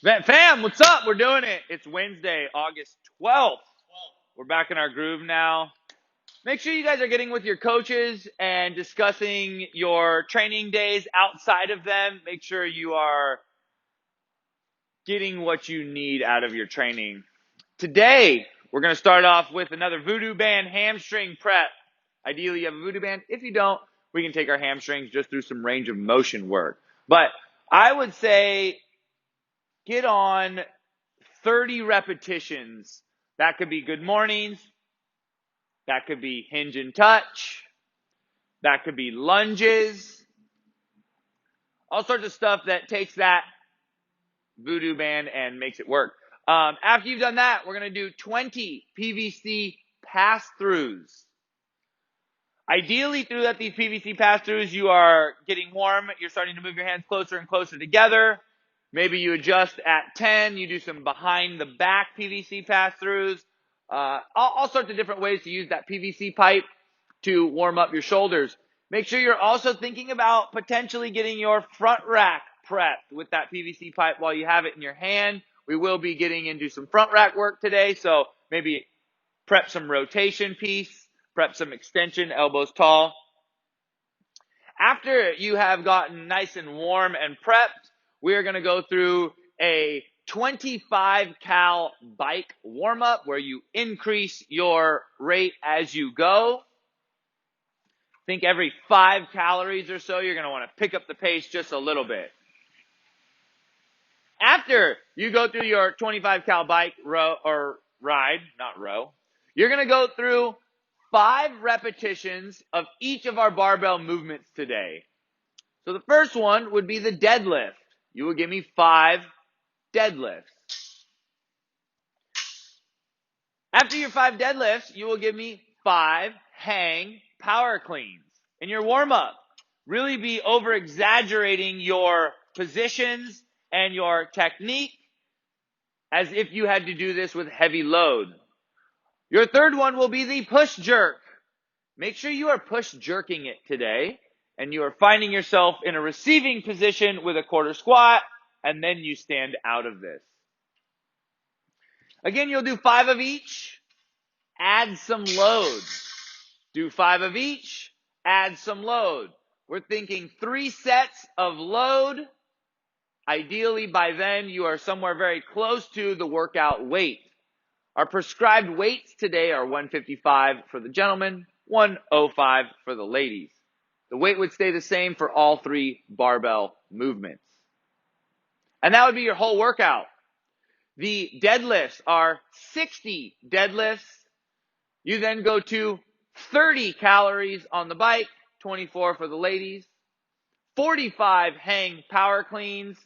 Fam, what's up? We're doing it. It's Wednesday, August 12th. We're back in our groove now. Make sure you guys are getting with your coaches and discussing your training days outside of them. Make sure you are getting what you need out of your training. Today, we're going to start off with another Voodoo band hamstring prep. Ideally, you have a Voodoo band. If you don't, we can take our hamstrings just through some range of motion work. But I would say get on 30 repetitions. That could be good mornings. That could be hinge and touch. That could be lunges. All sorts of stuff that takes that Voodoo band and makes it work. After you've done that, we're going to do 20 PVC Passthroughs. Ideally, throughout these PVC Passthroughs, you are getting warm. You're starting to move your hands closer and closer together. Maybe you adjust at 10. You do some behind the back PVC Passthroughs. All sorts of different ways to use that PVC pipe to warm up your shoulders. Make sure you're also thinking about potentially getting your front rack prepped with that PVC pipe while you have it in your hand. We will be getting into some front rack work today, so maybe prep some rotation piece, prep some extension, elbows tall. After you have gotten nice and warm and prepped, we are going to go through a 25 cal bike warm up where you increase your rate as you go. Think every 5 calories or so, you're going to want to pick up the pace just a little bit. After you go through your 25 cal bike row or ride, not row, you're going to go through 5 repetitions of each of our barbell movements today. So the first one would be the deadlift. You will give me 5 deadlifts. After your 5 deadlifts, you will give me 5 hang power cleans. In your warm-up, really be over-exaggerating your positions and your technique as if you had to do this with heavy load. Your third one will be the push jerk. Make sure you are push jerking it today and you are finding yourself in a receiving position with a quarter squat, and then you stand out of this. Again, you'll do 5 of each, add some load. Do 5 of each, add some load. We're thinking 3 sets of load. Ideally, by then, you are somewhere very close to the workout weight. Our prescribed weights today are 155 for the gentlemen, 105 for the ladies. The weight would stay the same for all 3 barbell movements. And that would be your whole workout. The deadlifts are 60 deadlifts. You then go to 30 calories on the bike, 24 for the ladies, 45 hang power cleans,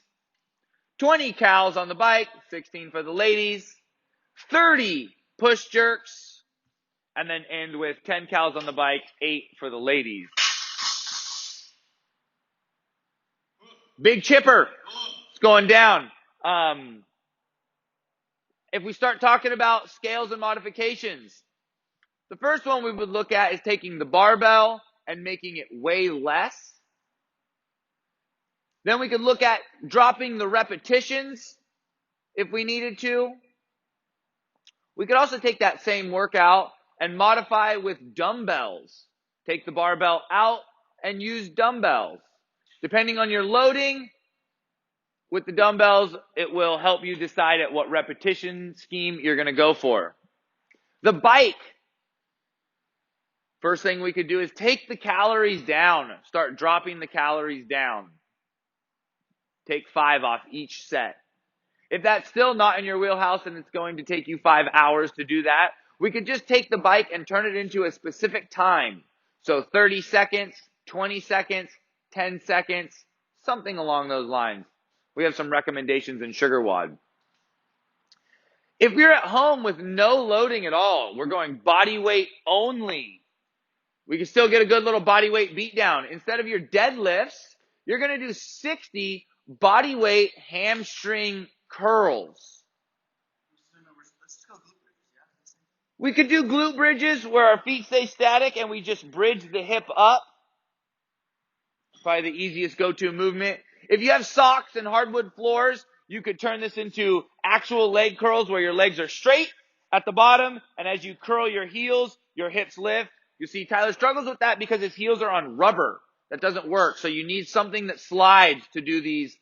20 cals on the bike, 16 for the ladies, 30 push jerks, and then end with 10 cals on the bike, 8 for the ladies. Big chipper. It's going down. If we start talking about scales and modifications, the first one we would look at is taking the barbell and making it weigh less. Then we could look at dropping the repetitions if we needed to. We could also take that same workout and modify with dumbbells. Take the barbell out and use dumbbells. Depending on your loading with the dumbbells, it will help you decide at what repetition scheme you're going to go for. The bike. First thing we could do is take the calories down. Start dropping the calories down. Take 5 off each set. If that's still not in your wheelhouse and it's going to take you 5 hours to do that, we could just take the bike and turn it into a specific time. So 30 seconds, 20 seconds, 10 seconds, something along those lines. We have some recommendations in Sugar Wad. If you're at home with no loading at all, we're going body weight only. We can still get a good little body weight beat down. Instead of your deadlifts, you're going to do 60 body weight hamstring curls. We could do glute bridges where our feet stay static and we just bridge the hip up. Probably the easiest go-to movement. If you have socks and hardwood floors, you could turn this into actual leg curls where your legs are straight at the bottom, and as you curl your heels, your hips lift. You see, Tyler struggles with that because his heels are on rubber. That doesn't work. So you need something that slides to do these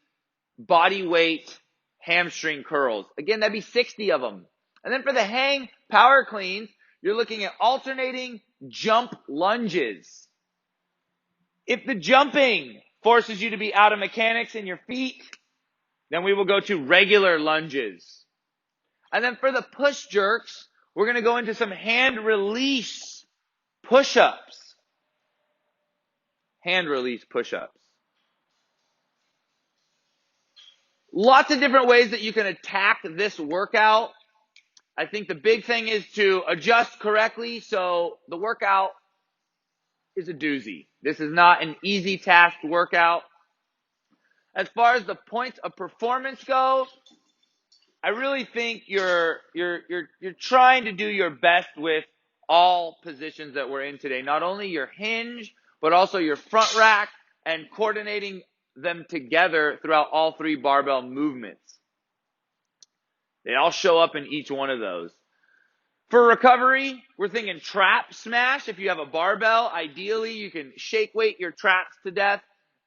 body weight hamstring curls. Again, that'd be 60 of them. And then for the hang power cleans, you're looking at alternating jump lunges. If the jumping forces you to be out of mechanics in your feet, then we will go to regular lunges. And then for the push jerks, we're going to go into some hand release push-ups. Hand release push-ups. Lots of different ways that you can attack this workout. I think the big thing is to adjust correctly, so the workout is a doozy. This is not an easy tasked workout. As far as the points of performance go, I really think you're trying to do your best with all positions that we're in today. Not only your hinge, but also your front rack and coordinating them together throughout all three barbell movements. They all show up in each one of those. For recovery, we're thinking trap smash. If you have a barbell, ideally you can shake weight your traps to death.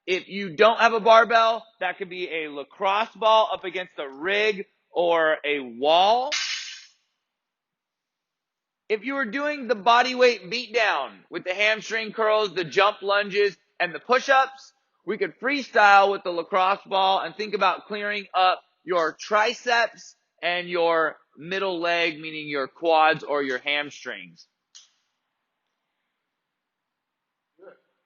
If you don't have a barbell, that could be a lacrosse ball up against a rig or a wall. If you were doing the body weight beatdown with the hamstring curls, the jump lunges, and the push-ups, we could freestyle with the lacrosse ball and think about clearing up your triceps and your middle leg, meaning your quads or your hamstrings.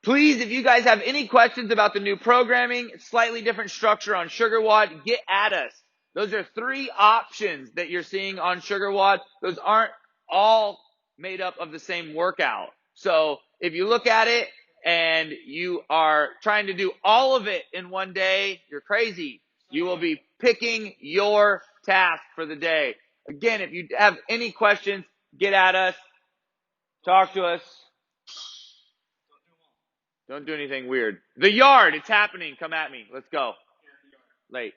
Please, if you guys have any questions about the new programming, slightly different structure on SugarWOD, get at us. Those are 3 options that you're seeing on SugarWOD. Those aren't all made up of the same workout. So if you look at it and you are trying to do all of it in one day, you're crazy. You will be picking your task for the day. Again, if you have any questions, get at us. Talk to us. Don't do anything weird. The yard, it's happening. Come at me. Let's go. Late.